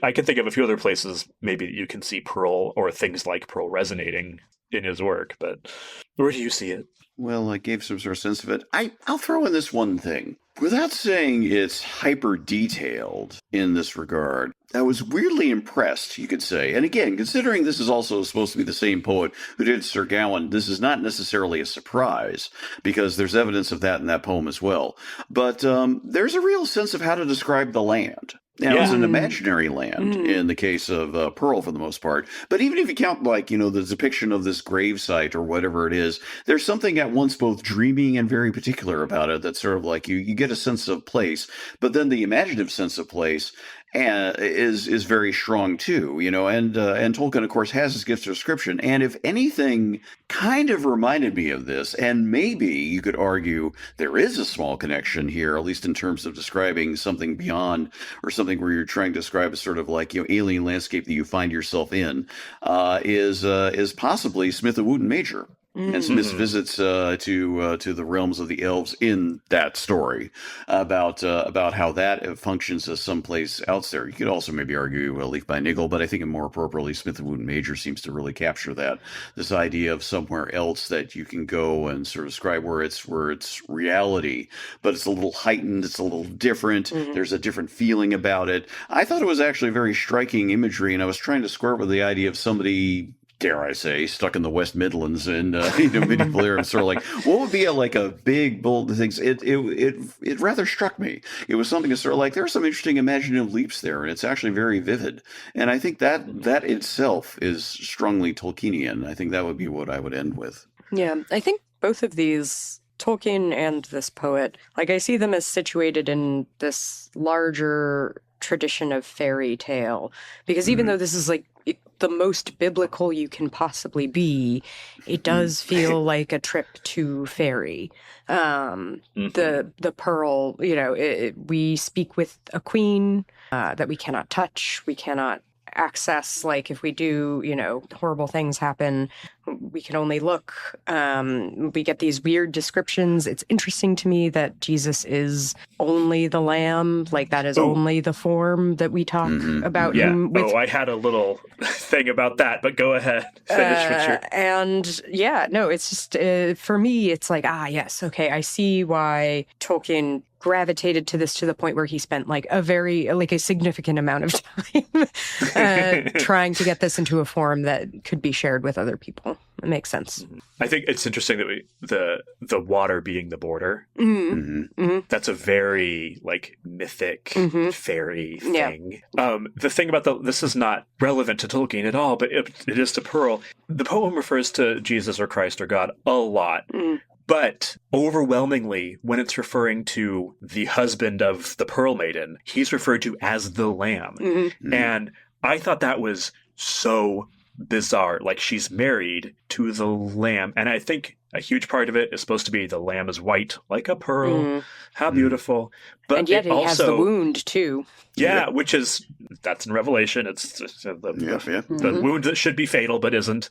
I can think of a few other places maybe that you can see Pearl or things like Pearl resonating in his work, but where do you see it? Well, I gave some sort of sense of it. I'll throw in this one thing. Without saying it's hyper-detailed in this regard, I was weirdly impressed, you could say. And again, considering this is also supposed to be the same poet who did Sir Gawain, this is not necessarily a surprise, because there's evidence of that in that poem as well. But there's a real sense of how to describe the land. Now, it's an imaginary land in the case of Pearl for the most part. But even if you count, like, you know, the depiction of this gravesite or whatever it is, there's something at once both dreamy and very particular about it that's sort of like you get a sense of place. But then the imaginative sense of place is very strong too, you know, and Tolkien, of course, has his gift of description. And if anything kind of reminded me of this, and maybe you could argue there is a small connection here, at least in terms of describing something beyond, or something where you're trying to describe a sort of like, you know, alien landscape that you find yourself in, is possibly Smith of Wootton Major. And Smith's visits to the realms of the elves in that story about how that functions as someplace else there. You could also maybe argue Leaf by Niggle, but I think more appropriately, Smith of Wootton Major seems to really capture that, this idea of somewhere else that you can go and sort of describe where it's reality, but it's a little heightened, it's a little different. There's a different feeling about it. I thought it was actually very striking imagery, and I was trying to square it with the idea of somebody dare I say, stuck in the West Midlands and medieval era, sort of like, what would be a big, bold things? It rather struck me. It was something that's sort of like, there are some interesting imaginative leaps there, and it's actually very vivid. And I think that itself is strongly Tolkienian. I think that would be what I would end with. Yeah, I think both of these, Tolkien and this poet, like I see them as situated in this larger tradition of fairy tale, because even though this is like the most biblical you can possibly be, it does feel like a trip to fairy. The pearl, we speak with a queen that we cannot touch, we cannot access. Like if we do, horrible things happen, we can only look. We get these weird descriptions. It's interesting to me that Jesus is only the lamb, like that is only the form that we talk about him with. I had a little thing about that, but go ahead. Finish with your... And yeah, no, it's just, for me, it's like, yes, okay, I see why Tolkien gravitated to this to the point where he spent a significant amount of time trying to get this into a form that could be shared with other people. It makes sense. I think it's interesting that the water being the border. That's a very mythic fairy thing. Yeah. The thing about this is not relevant to Tolkien at all, but it is to Pearl. The poem refers to Jesus or Christ or God a lot. But overwhelmingly, when it's referring to the husband of the Pearl Maiden, he's referred to as the Lamb. And I thought that was so bizarre. Like, she's married to the Lamb. And I think a huge part of it is supposed to be the Lamb is white, like a pearl. How beautiful. But and yet he has the wound, too. Yeah, that's in Revelation. It's the wound that should be fatal but isn't,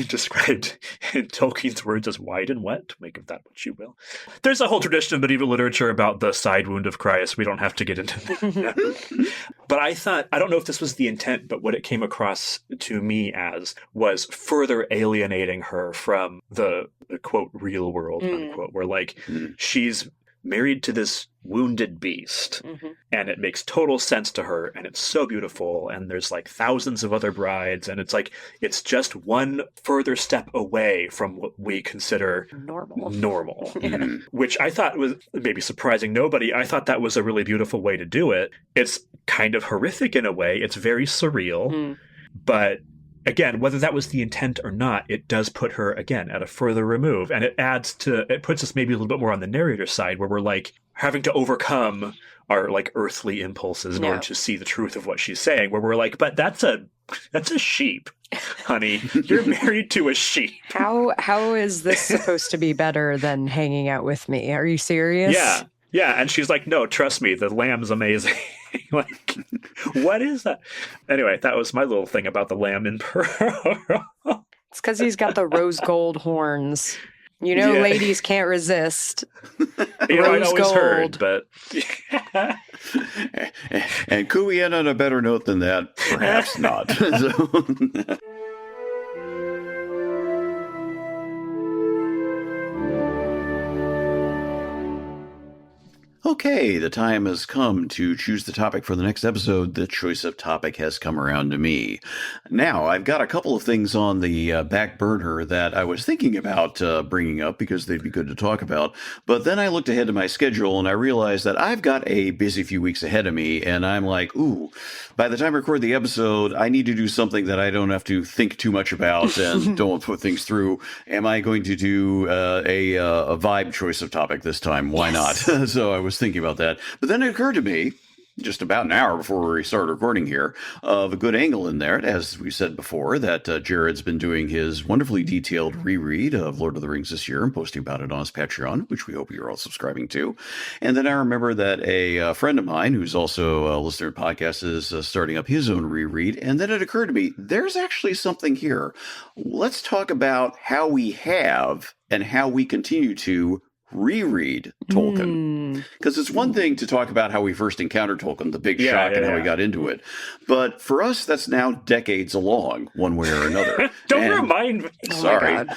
described in Tolkien's words as wide and wet. Make of that what you will. There's a whole tradition of medieval literature about the side wound of Christ. We don't have to get into that. But I don't know if this was the intent, but what it came across to me as was further alienating her from the quote, real world, unquote, where she's married to this wounded beast and it makes total sense to her and it's so beautiful and there's thousands of other brides and it's just one further step away from what we consider normal. Which I thought was maybe surprising nobody. I thought that was a really beautiful way to do it. It's kind of horrific in a way. It's very surreal, but again, whether that was the intent or not, it does put her, again, at a further remove. And it puts us maybe a little bit more on the narrator side where we're having to overcome our earthly impulses in order to see the truth of what she's saying, where we're but that's a sheep, honey. You're married to a sheep. How is this supposed to be better than hanging out with me? Are you serious? Yeah. Yeah. And she's no, trust me, the lamb's amazing. What is that? Anyway, that was my little thing about the lamb in Pearl. It's because he's got the rose gold horns. Ladies can't resist. I'd always heard, but... And could we end on a better note than that? Perhaps not. Okay, the time has come to choose the topic for the next episode. The choice of topic has come around to me. Now, I've got a couple of things on the back burner that I was thinking about bringing up because they'd be good to talk about. But then I looked ahead to my schedule and I realized that I've got a busy few weeks ahead of me. And I'm by the time I record the episode, I need to do something that I don't have to think too much about and don't put things through. Am I going to do a vibe choice of topic this time? Why not? So I was thinking about that. But then it occurred to me, just about an hour before we started recording here, of a good angle in there, as we said before, that Jared's been doing his wonderfully detailed reread of Lord of the Rings this year and posting about it on his Patreon, which we hope you're all subscribing to. And then I remember that a friend of mine, who's also a listener to podcasts, is starting up his own reread. And then it occurred to me, there's actually something here. Let's talk about how we have and how we continue to reread Tolkien. Because it's one thing to talk about how we first encountered Tolkien, the big shock and how we got into it. But for us, that's now decades along, one way or another. Don't remind me. Sorry.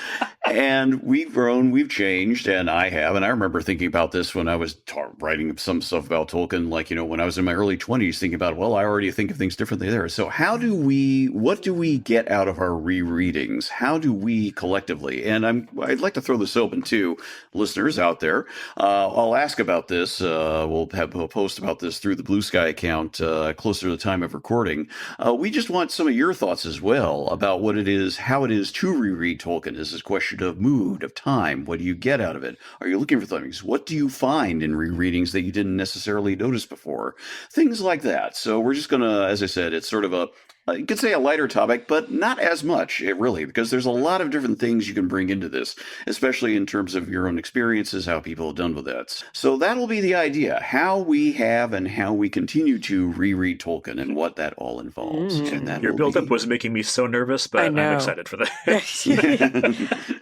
And we've grown, we've changed, and I have. And I remember thinking about this when I was writing some stuff about Tolkien, like, when I was in my early 20s, thinking about, well, I already think of things differently there. So what do we get out of our rereadings? How do we collectively? And I'd like to throw this open to listeners out there. I'll ask about this. We'll have a post about this through the Blue Sky account closer to the time of recording. We just want some of your thoughts as well about what it is, how it is to reread Tolkien. Is this a question of mood, of time? What do you get out of it? Are you looking for things? What do you find in rereadings that you didn't necessarily notice before? Things like that. So we're just going to, as I said, it's sort of you could say a lighter topic, but not as much, really, because there's a lot of different things you can bring into this, especially in terms of your own experiences, how people have done with that. So that'll be the idea, how we have and how we continue to reread Tolkien and what that all involves. And that Your build-up was making me so nervous, but I'm excited for that.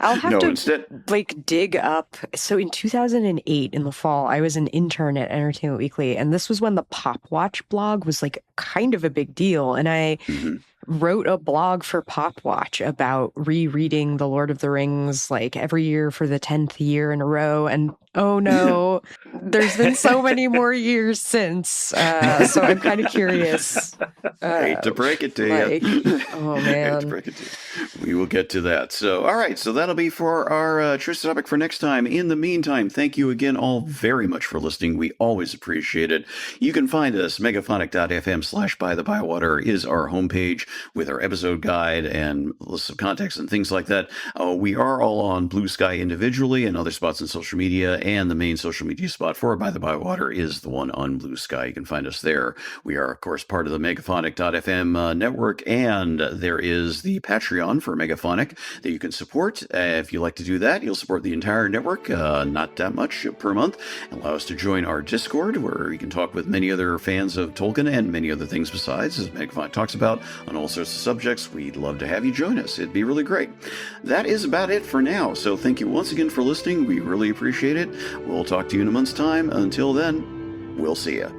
I'll have to dig up. So in 2008, in the fall, I was an intern at Entertainment Weekly, and this was when the Pop Watch blog was kind of a big deal. And I wrote a blog for Pop Watch about rereading The Lord of the Rings every year for the 10th year in a row. And oh no, there's been so many more years since. So I'm kind of curious. Hate to break it to you. Oh man. Hate to break it to you. We will get to that. So, all right. So that'll be for our choice topic for next time. In the meantime, thank you again all very much for listening. We always appreciate it. You can find us, megaphonic.fm/By-The-Bywater is our homepage with our episode guide and lists of context and things like that. We are all on Blue Sky individually and other spots on social media, and the main social media spot for By-The-Bywater is the one on Blue Sky. You can find us there. We are, of course, part of the megaphonic.fm network, and there is the Patreon for Megaphonic that you can support. If you like to do that, you'll support the entire network, not that much per month. Allow us to join our Discord, where you can talk with many other fans of Tolkien and many other things besides, as Megaphonic talks about on all sorts of subjects. We'd love to have you join us. It'd be really great. That is about it for now. So thank you once again for listening. We really appreciate it. We'll talk to you in a month's time. Until then, we'll see you.